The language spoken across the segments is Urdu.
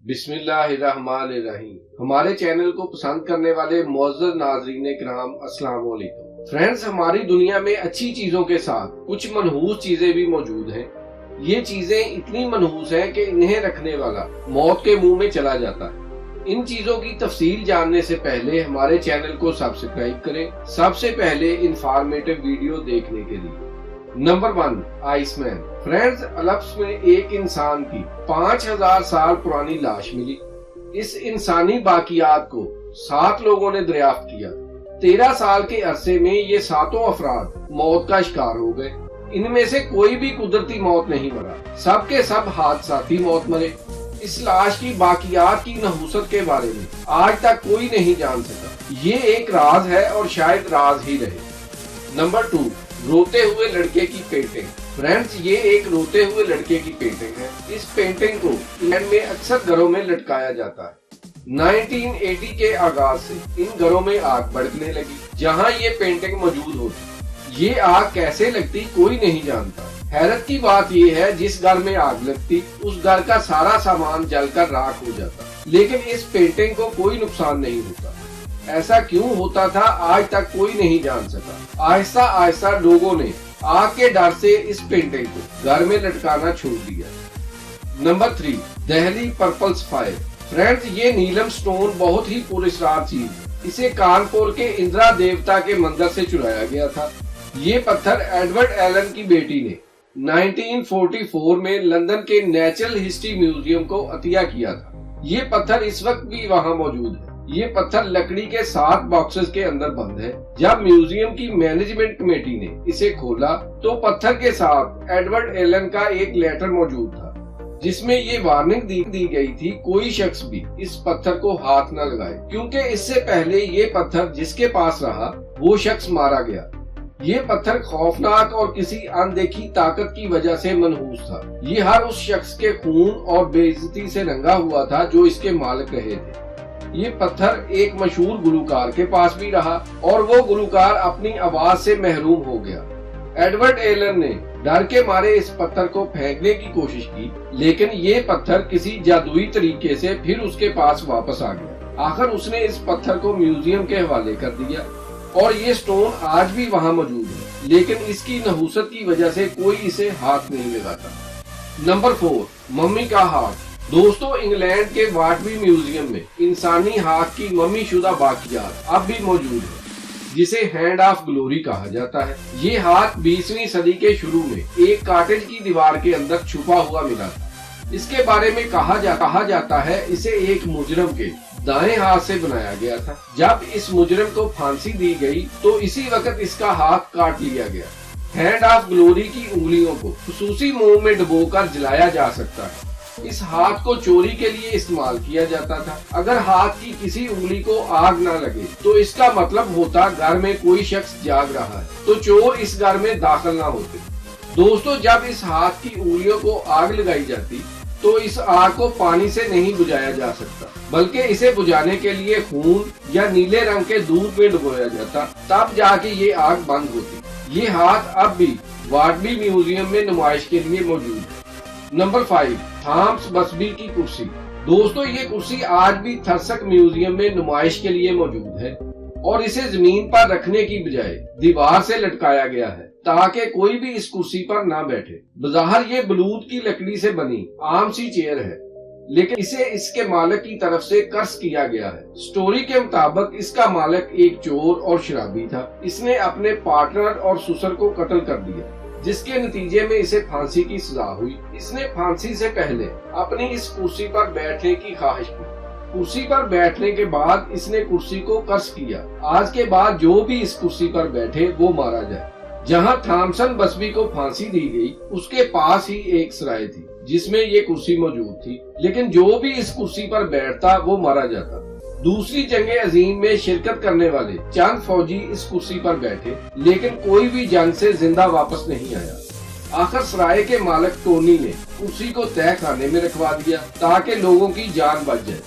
بسم اللہ الرحمن الرحیم۔ ہمارے چینل کو پسند کرنے والے معزز ناظرین کرام السلام علیکم۔ فرینڈز، ہماری دنیا میں اچھی چیزوں کے ساتھ کچھ منحوس چیزیں بھی موجود ہیں۔ یہ چیزیں اتنی منحوس ہیں کہ انہیں رکھنے والا موت کے منہ میں چلا جاتا ہے۔ ان چیزوں کی تفصیل جاننے سے پہلے ہمارے چینل کو سبسکرائب کریں، سب سے پہلے انفارمیٹو ویڈیو دیکھنے کے لیے۔ نمبر 1، آئس مین۔ فرینڈز، الپس میں ایک انسان کی 5000 سال پرانی لاش ملی۔ اس انسانی باقیات کو 7 لوگوں نے دریافت کیا۔ 13 سال کے عرصے میں یہ 7 افراد موت کا شکار ہو گئے۔ ان میں سے کوئی بھی قدرتی موت نہیں مرا، سب کے سب حادثاتی موت مرے۔ اس لاش کی باقیات کی نحوست کے بارے میں آج تک کوئی نہیں جان سکا۔ یہ ایک راز ہے اور شاید راز ہی رہے۔ نمبر 2، روتے ہوئے لڑکے کی پینٹنگ۔ فرینڈز، یہ ایک روتے ہوئے لڑکے کی پینٹنگ ہے۔ اس پینٹنگ کو انگلینڈ میں اکثر گھروں میں لٹکایا جاتا ہے۔ 1980 کے آغاز سے ان گھروں میں آگ بھڑکنے لگی جہاں یہ پینٹنگ موجود ہوتی۔ یہ آگ کیسے لگتی کوئی نہیں جانتا۔ حیرت کی بات یہ ہے، جس گھر میں آگ لگتی اس گھر کا سارا سامان جل کر راکھ ہو جاتا، لیکن اس پینٹنگ کو کوئی نقصان نہیں ہوتا۔ ایسا کیوں ہوتا تھا آج تک کوئی نہیں جان سکا۔ آہستہ آہستہ لوگوں نے آگ کے ڈر سے اس پینٹنگ کو گھر میں لٹکانا چھوڑ دیا۔ Number 3، Delhi purple sapphire. Friends, یہ نیلم سٹون بہت ہی پراسرار چیز ہے۔ اسے کانپور کے اندرا دیوتا کے مندر سے چرایا گیا تھا۔ یہ پتھر ایڈورڈ ایلن کی بیٹی نے 1944 میں لندن کے نیچرل ہسٹری میوزیم کو عطیہ کیا تھا۔ یہ پتھر اس وقت بھی وہاں موجود ہے۔ یہ پتھر لکڑی کے 7 باکسز کے اندر بند ہے۔ جب میوزیم کی مینجمنٹ کمیٹی نے اسے کھولا تو پتھر کے ساتھ ایڈورڈ ایلن کا ایک لیٹر موجود تھا، جس میں یہ وارننگ دی گئی تھی کوئی شخص بھی اس پتھر کو ہاتھ نہ لگائے، کیونکہ اس سے پہلے یہ پتھر جس کے پاس رہا وہ شخص مارا گیا۔ یہ پتھر خوفناک اور کسی اندیکھی طاقت کی وجہ سے منحوس تھا۔ یہ ہر اس شخص کے خون اور بے عزتی سے رنگا ہوا تھا جو اس کے مالک رہے تھے۔ یہ پتھر ایک مشہور گلوکار کے پاس بھی رہا اور وہ گلوکار اپنی آواز سے محروم ہو گیا۔ ایڈورڈ ایلن نے ڈر کے مارے اس پتھر کو پھینکنے کی کوشش کی، لیکن یہ پتھر کسی جادوئی طریقے سے پھر اس کے پاس واپس آ گیا۔ آخر اس نے اس پتھر کو میوزیم کے حوالے کر دیا اور یہ سٹون آج بھی وہاں موجود ہے، لیکن اس کی نحوست کی وجہ سے کوئی اسے ہاتھ نہیں لگاتا۔ نمبر 4، ممی کا ہاتھ۔ دوستو، انگلینڈ کے واٹبی میوزیم میں انسانی ہاتھ کی ممی شدہ باقیات اب بھی موجود ہے، جسے ہینڈ آف گلوری کہا جاتا ہے۔ یہ ہاتھ 20ویں صدی کے شروع میں ایک کاٹیج کی دیوار کے اندر چھپا ہوا ملا تھا۔ اس کے بارے میں کہا جاتا ہے اسے ایک مجرم کے دائیں ہاتھ سے بنایا گیا تھا۔ جب اس مجرم کو پھانسی دی گئی تو اسی وقت اس کا ہاتھ کاٹ لیا گیا۔ ہینڈ آف گلوری کی انگلیوں کو خصوصی موم میں ڈبو کر جلایا جا سکتا ہے۔ اس ہاتھ کو چوری کے لیے استعمال کیا جاتا تھا۔ اگر ہاتھ کی کسی انگلی کو آگ نہ لگے تو اس کا مطلب ہوتا گھر میں کوئی شخص جاگ رہا ہے، تو چور اس گھر میں داخل نہ ہوتے۔ دوستو، جب اس ہاتھ کی انگلیوں کو آگ لگائی جاتی تو اس آگ کو پانی سے نہیں بجھایا جا سکتا، بلکہ اسے بجھانے کے لیے خون یا نیلے رنگ کے دودھ میں ڈبویا جاتا، تب جا کے یہ آگ بند ہوتی۔ یہ ہاتھ اب بھی واٹبی میوزیم میں نمائش کے لیے موجود ہے۔ نمبر 5، تھامس بسبی کی کرسی۔ دوستو، یہ کرسی آج بھی تھرسک میوزیم میں نمائش کے لیے موجود ہے اور اسے زمین پر رکھنے کی بجائے دیوار سے لٹکایا گیا ہے تاکہ کوئی بھی اس کرسی پر نہ بیٹھے۔ بظاہر یہ بلوط کی لکڑی سے بنی عام سی چیئر ہے، لیکن اسے اس کے مالک کی طرف سے قرض کیا گیا ہے۔ سٹوری کے مطابق اس کا مالک ایک چور اور شرابی تھا۔ اس نے اپنے پارٹنر اور سسر کو قتل کر دیا، جس کے نتیجے میں اسے پھانسی کی سزا ہوئی۔ اس نے پھانسی سے پہلے اپنی اس کرسی پر بیٹھنے کی خواہش کی۔ کرسی پر بیٹھنے کے بعد اس نے کرسی کو قرض کیا، آج کے بعد جو بھی اس کرسی پر بیٹھے وہ مارا جائے۔ جہاں تھامسن بسبی کو پھانسی دی گئی اس کے پاس ہی ایک سرائے تھی جس میں یہ کرسی موجود تھی، لیکن جو بھی اس کرسی پر بیٹھتا وہ مارا جاتا۔ دوسری جنگ عظیم میں شرکت کرنے والے چند فوجی اس کرسی پر بیٹھے، لیکن کوئی بھی جنگ سے زندہ واپس نہیں آیا۔ آخر سرائے کے مالک ٹونی نے کرسی کو تہہ خانے میں رکھوا دیا تاکہ لوگوں کی جان بچ جائے۔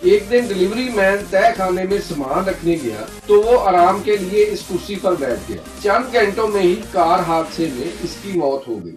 ایک دن ڈلیوری مین تہہ خانے میں سامان رکھنے گیا تو وہ آرام کے لیے اس کرسی پر بیٹھ گیا۔ چند گھنٹوں میں ہی کار حادثے میں اس کی موت ہو گئی۔